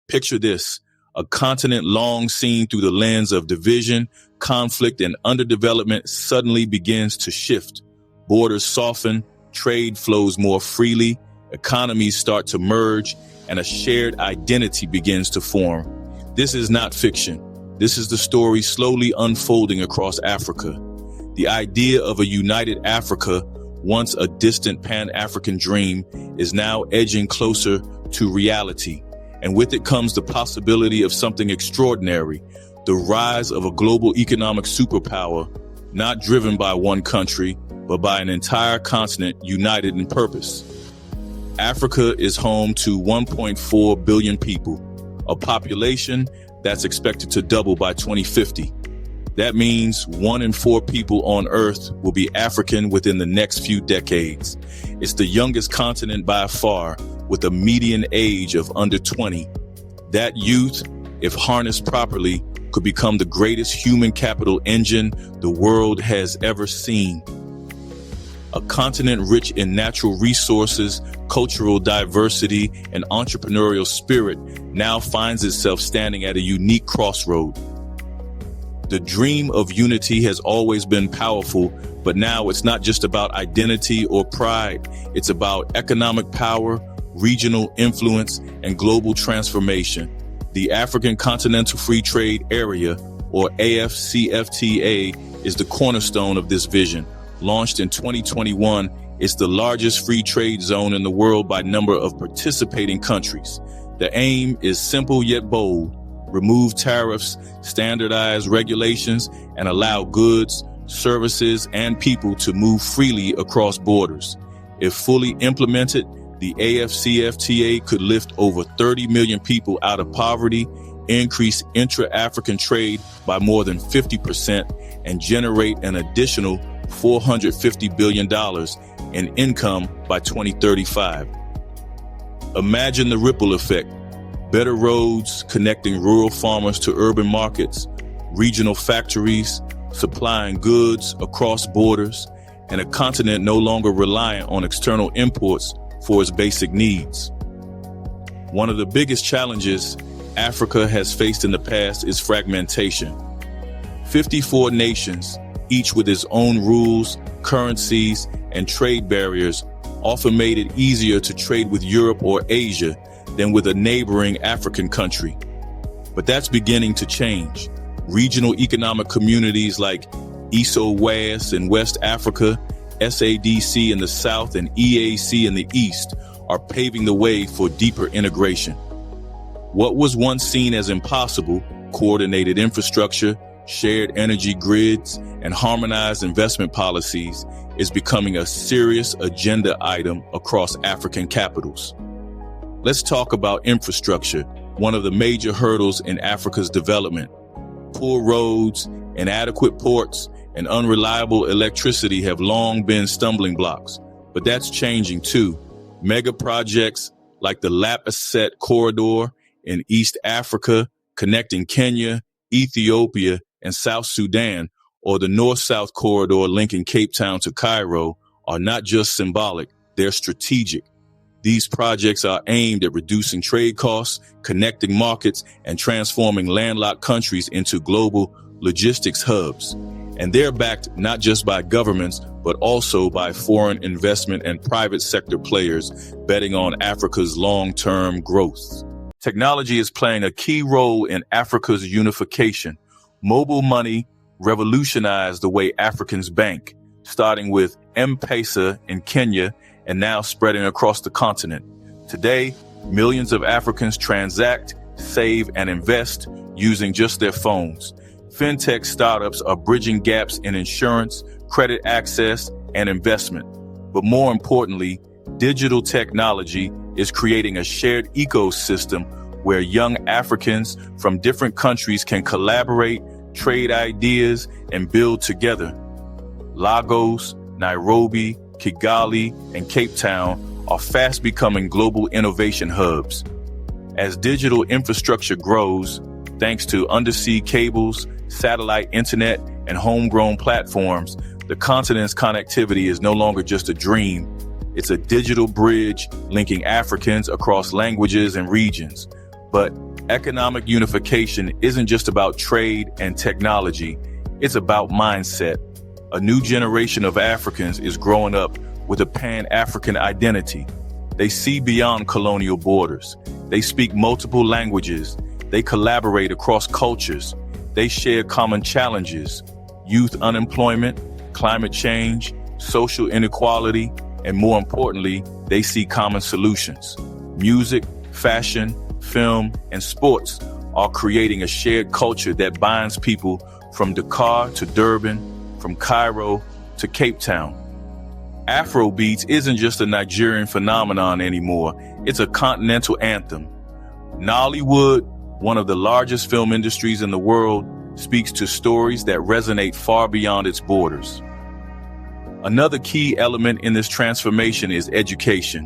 Picture this, a continent long seen through the lens of division, conflict, and underdevelopment suddenly begins to shift. Borders soften, trade flows more freely, economies start to merge, and a shared identity begins to form. This is not fiction. This is the story slowly unfolding across Africa. The idea of a united Africa, once a distant Pan-African dream, is now edging closer to reality. And with it comes the possibility of something extraordinary, the rise of a global economic superpower, not driven by one country, but by an entire continent united in purpose. Africa is home to 1.4 billion people, a population that's expected to double by 2050. That means 1 in 4 people on Earth will be African within the next few decades. It's the youngest continent by far, with a median age of under 20. That youth, if harnessed properly, could become the greatest human capital engine the world has ever seen. A continent rich in natural resources, cultural diversity, and entrepreneurial spirit now finds itself standing at a unique crossroad. The dream of unity has always been powerful, but now it's not just about identity or pride. It's about economic power, regional influence, and global transformation. The African Continental Free Trade Area, or AFCFTA, is the cornerstone of this vision. Launched in 2021, it's the largest free trade zone in the world by number of participating countries. The aim is simple yet bold: remove tariffs, standardize regulations, and allow goods, services, and people to move freely across borders. If fully implemented, the AFCFTA could lift over 30 million people out of poverty, increase intra-African trade by more than 50%, and generate an additional $450 billion in income by 2035. Imagine the ripple effect. Better roads connecting rural farmers to urban markets, regional factories supplying goods across borders, and a continent no longer reliant on external imports for its basic needs. One of the biggest challenges Africa has faced in the past is fragmentation. 54 nations, each with its own rules, currencies, and trade barriers, often made it easier to trade with Europe or Asia than with a neighboring African country. But that's beginning to change. Regional economic communities like ECOWAS in West Africa, SADC in the South, and EAC in the East are paving the way for deeper integration. What was once seen as impossible, coordinated infrastructure, shared energy grids, and harmonized investment policies, is becoming a serious agenda item across African capitals. Let's talk about infrastructure, one of the major hurdles in Africa's development. Poor roads, inadequate ports, and unreliable electricity have long been stumbling blocks, but that's changing too. Mega projects like the Lapasset Corridor in East Africa, connecting Kenya, Ethiopia, and South Sudan, or the North-South Corridor linking Cape Town to Cairo, are not just symbolic, they're strategic. These projects are aimed at reducing trade costs, connecting markets, and transforming landlocked countries into global logistics hubs. And they're backed not just by governments, but also by foreign investment and private sector players betting on Africa's long-term growth. Technology is playing a key role in Africa's unification. Mobile money revolutionized the way Africans bank, starting with M-Pesa in Kenya and now spreading across the continent. Today, millions of Africans transact, save, and invest using just their phones. Fintech startups are bridging gaps in insurance, credit access, and investment. But more importantly, digital technology is creating a shared ecosystem where young Africans from different countries can collaborate, trade ideas, and build together. Lagos, Nairobi, Kigali, and Cape Town are fast becoming global innovation hubs. As digital infrastructure grows, thanks to undersea cables, satellite internet, and homegrown platforms, the continent's connectivity is no longer just a dream. It's a digital bridge linking Africans across languages and regions. But Economic unification isn't just about trade and technology, it's about mindset. A new generation of Africans is growing up with a Pan-African identity. They see beyond colonial borders. They speak multiple languages. They collaborate across cultures. They share common challenges: youth unemployment, climate change, social inequality, and more importantly, they see common solutions. Music, fashion, film, and sports are creating a shared culture that binds people from Dakar to Durban, from Cairo to Cape Town. Afrobeats isn't just a Nigerian phenomenon anymore, it's a continental anthem. Nollywood, one of the largest film industries in the world, speaks to stories that resonate far beyond its borders. Another key element in this transformation is education.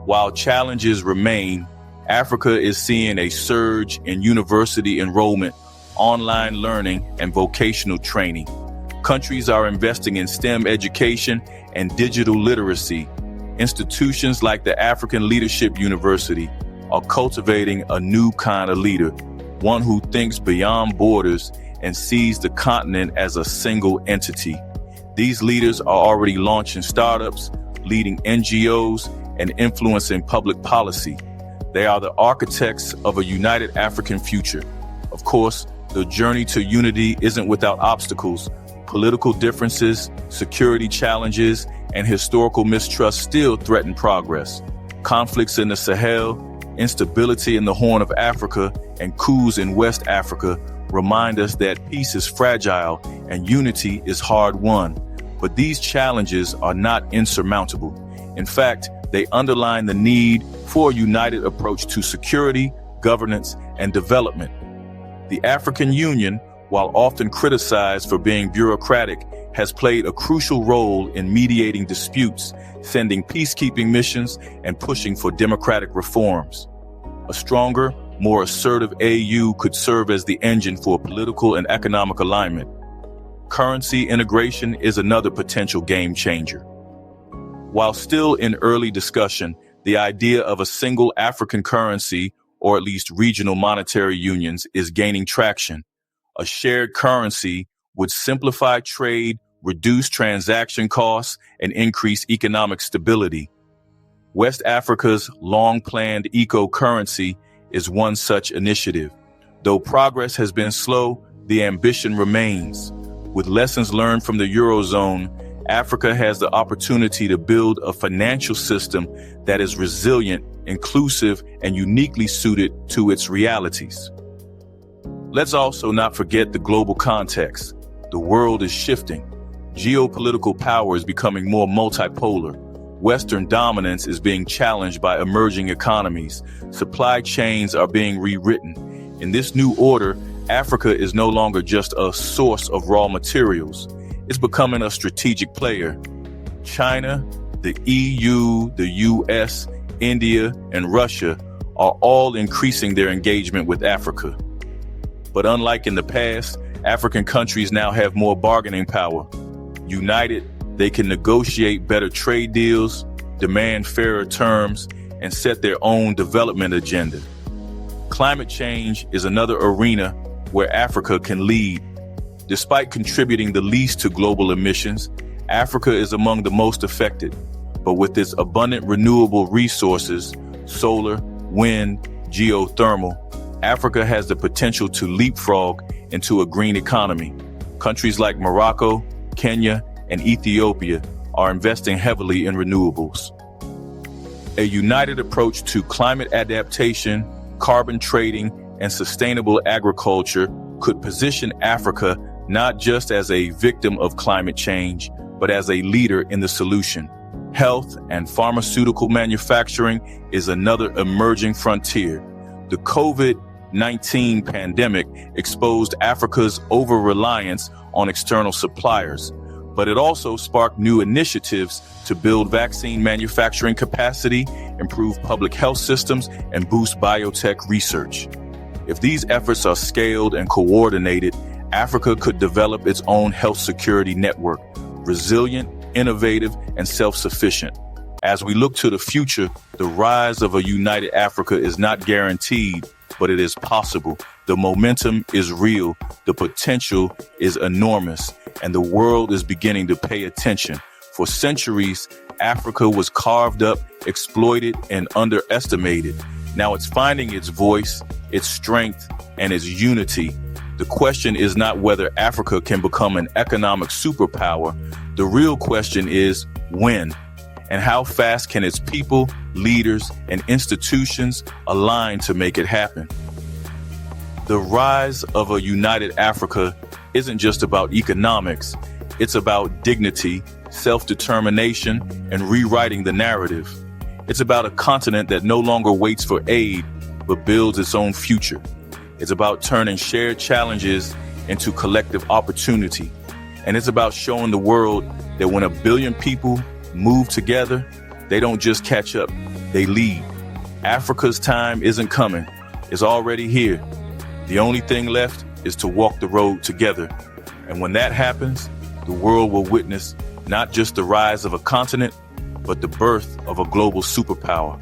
While challenges remain, Africa is seeing a surge in university enrollment, online learning, and vocational training. Countries are investing in STEM education and digital literacy. Institutions like the African Leadership University are cultivating a new kind of leader, one who thinks beyond borders and sees the continent as a single entity. These leaders are already launching startups, leading NGOs, and influencing public policy. They are the architects of a united African future. Of course, the journey to unity isn't without obstacles. Political differences, security challenges, and historical mistrust still threaten progress. Conflicts in the Sahel, instability in the Horn of Africa, and coups in West Africa remind us that peace is fragile and unity is hard-won. But these challenges are not insurmountable. In fact, they underline the need for a united approach to security, governance, and development. The African Union, while often criticized for being bureaucratic, has played a crucial role in mediating disputes, sending peacekeeping missions, and pushing for democratic reforms. A stronger, more assertive AU could serve as the engine for political and economic alignment. Currency integration is another potential game changer. While still in early discussion, the idea of a single African currency, or at least regional monetary unions, is gaining traction. A shared currency would simplify trade, reduce transaction costs, and increase economic stability. West Africa's long-planned eco-currency is one such initiative. Though progress has been slow, the ambition remains. With lessons learned from the Eurozone, Africa has the opportunity to build a financial system that is resilient, inclusive, and uniquely suited to its realities. Let's also not forget the global context. The world is shifting. Geopolitical power is becoming more multipolar. Western dominance is being challenged by emerging economies. Supply chains are being rewritten. In this new order, Africa is no longer just a source of raw materials. It's becoming a strategic player. China, the EU, the US, India, and Russia are all increasing their engagement with Africa. But unlike in the past, African countries now have more bargaining power. United, they can negotiate better trade deals, demand fairer terms, and set their own development agenda. Climate change is another arena where Africa can lead. Despite contributing the least to global emissions, Africa is among the most affected. But with its abundant renewable resources, solar, wind, geothermal, Africa has the potential to leapfrog into a green economy. Countries like Morocco, Kenya, and Ethiopia are investing heavily in renewables. A united approach to climate adaptation, carbon trading, and sustainable agriculture could position Africa not just as a victim of climate change, but as a leader in the solution. Health and pharmaceutical manufacturing is another emerging frontier. The COVID-19 pandemic exposed Africa's over-reliance on external suppliers, but it also sparked new initiatives to build vaccine manufacturing capacity, improve public health systems, and boost biotech research. If these efforts are scaled and coordinated, Africa could develop its own health security network, resilient, innovative, and self-sufficient. As we look to the future, the rise of a united Africa is not guaranteed, but it is possible. The momentum is real. The potential is enormous, and the world is beginning to pay attention. For centuries, Africa was carved up, exploited, and underestimated. Now it's finding its voice, its strength, and its unity. The question is not whether Africa can become an economic superpower. The real question is when, and how fast can its people, leaders, and institutions align to make it happen. The rise of a united Africa isn't just about economics. It's about dignity, self-determination, and rewriting the narrative. It's about a continent that no longer waits for aid, but builds its own future. It's about turning shared challenges into collective opportunity. And it's about showing the world that when 1 billion people move together, they don't just catch up, they lead. Africa's time isn't coming, it's already here. The only thing left is to walk the road together. And when that happens, the world will witness not just the rise of a continent, but the birth of a global superpower.